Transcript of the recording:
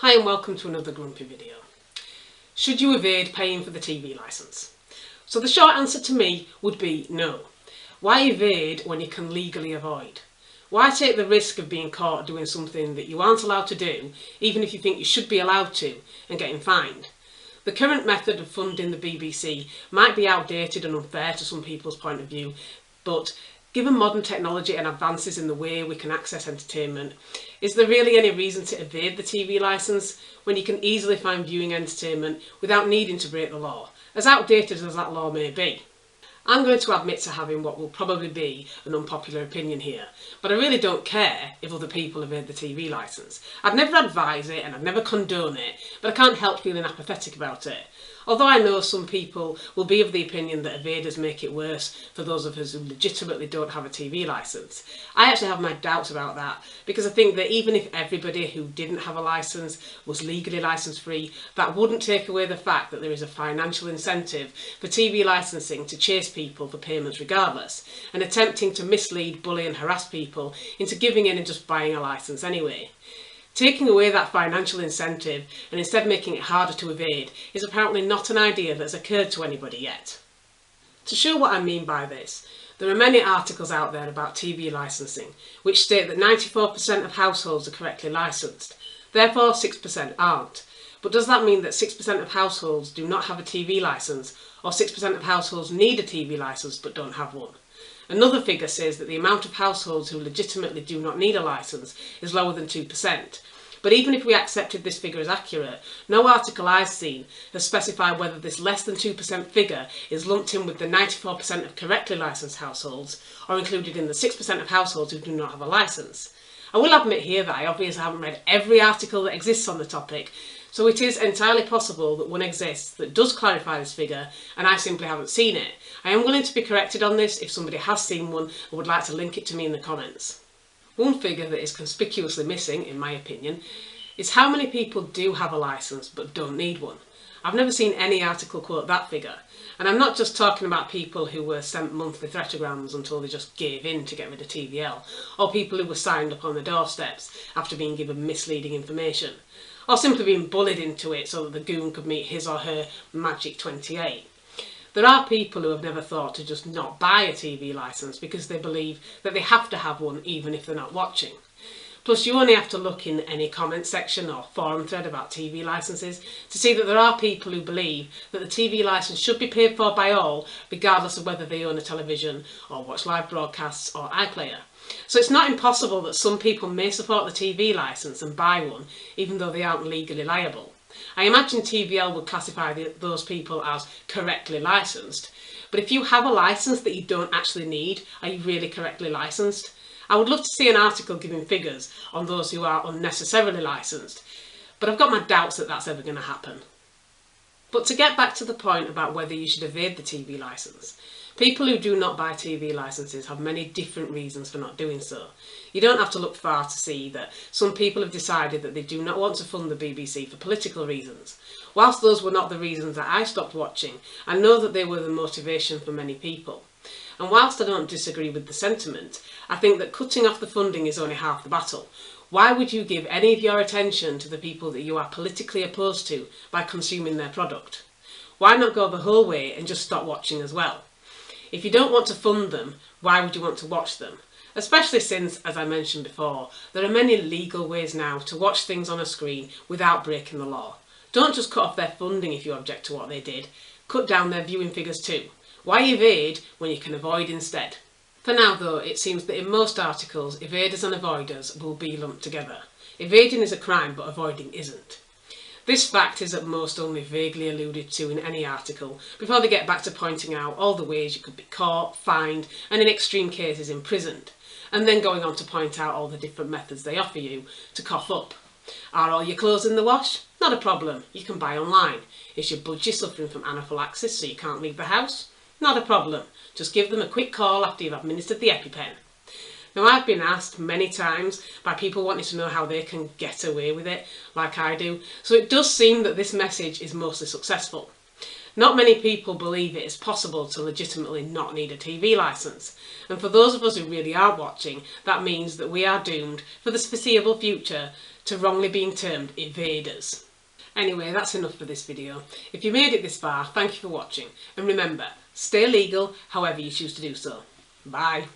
Hi and welcome to another Grumpy video. Should you evade paying for the TV licence? So the short answer to me would be no. Why evade when you can legally avoid? Why take the risk of being caught doing something that you aren't allowed to do, even if you think you should be allowed to, and getting fined? The current method of funding the BBC might be outdated and unfair to some people's point of view, but given modern technology and advances in the way we can access entertainment, is there really any reason to evade the TV licence when you can easily find viewing entertainment without needing to break the law, as outdated as that law may be? I'm going to admit to having what will probably be an unpopular opinion here, but I really don't care if other people evade the TV licence. I'd never advise it and I'd never condone it, but I can't help feeling apathetic about it. Although I know some people will be of the opinion that evaders make it worse for those of us who legitimately don't have a TV licence, I actually have my doubts about that, because I think that even if everybody who didn't have a licence was legally licence free, that wouldn't take away the fact that there is a financial incentive for TV licensing to chase people for payments regardless, and attempting to mislead, bully and harass people into giving in and just buying a licence anyway. Taking away that financial incentive and instead making it harder to evade is apparently not an idea that's occurred to anybody yet. To show what I mean by this, there are many articles out there about TV licensing which state that 94% of households are correctly licensed, therefore 6% aren't. But does that mean that 6% of households do not have a TV licence, or 6% of households need a TV licence but don't have one? Another figure says that the amount of households who legitimately do not need a licence is lower than 2%. But even if we accepted this figure as accurate, no article I've seen has specified whether this less than 2% figure is lumped in with the 94% of correctly licensed households, or included in the 6% of households who do not have a licence. I will admit here that I obviously haven't read every article that exists on the topic, so it is entirely possible that one exists that does clarify this figure and I simply haven't seen it. I am willing to be corrected on this if somebody has seen one and would like to link it to me in the comments. One figure that is conspicuously missing, in my opinion, is how many people do have a licence but don't need one. I've never seen any article quote that figure, and I'm not just talking about people who were sent monthly threatograms until they just gave in to get rid of TVL, or people who were signed up on the doorsteps after being given misleading information, or simply being bullied into it so that the goon could meet his or her magic 28. There are people who have never thought to just not buy a TV licence because they believe that they have to have one even if they're not watching. Plus, you only have to look in any comment section or forum thread about TV licences to see that there are people who believe that the TV licence should be paid for by all, regardless of whether they own a television or watch live broadcasts or iPlayer. So it's not impossible that some people may support the TV licence and buy one, even though they aren't legally liable. I imagine TVL would classify those people as correctly licensed, but if you have a licence that you don't actually need, are you really correctly licensed? I would love to see an article giving figures on those who are unnecessarily licensed, but I've got my doubts that that's ever going to happen. But to get back to the point about whether you should evade the TV licence, people who do not buy TV licences have many different reasons for not doing so. You don't have to look far to see that some people have decided that they do not want to fund the BBC for political reasons. Whilst those were not the reasons that I stopped watching, I know that they were the motivation for many people. And whilst I don't disagree with the sentiment, I think that cutting off the funding is only half the battle. Why would you give any of your attention to the people that you are politically opposed to by consuming their product? Why not go the whole way and just stop watching as well? If you don't want to fund them, why would you want to watch them? Especially since, as I mentioned before, there are many legal ways now to watch things on a screen without breaking the law. Don't just cut off their funding if you object to what they did. Cut down their viewing figures too. Why evade when you can avoid instead? For now though, it seems that in most articles, evaders and avoiders will be lumped together. Evading is a crime, but avoiding isn't. This fact is at most only vaguely alluded to in any article, before they get back to pointing out all the ways you could be caught, fined, and in extreme cases imprisoned, and then going on to point out all the different methods they offer you to cough up. Are all your clothes in the wash? Not a problem, you can buy online. Is your budgie suffering from anaphylaxis so you can't leave the house? Not a problem, just give them a quick call after you've administered the EpiPen. Now, I've been asked many times by people wanting to know how they can get away with it, like I do, so it does seem that this message is mostly successful. Not many people believe it is possible to legitimately not need a TV licence, and for those of us who really are watching, that means that we are doomed, for the foreseeable future, to wrongly being termed evaders. Anyway, that's enough for this video. If you made it this far, thank you for watching, and remember, stay legal however you choose to do so. Bye.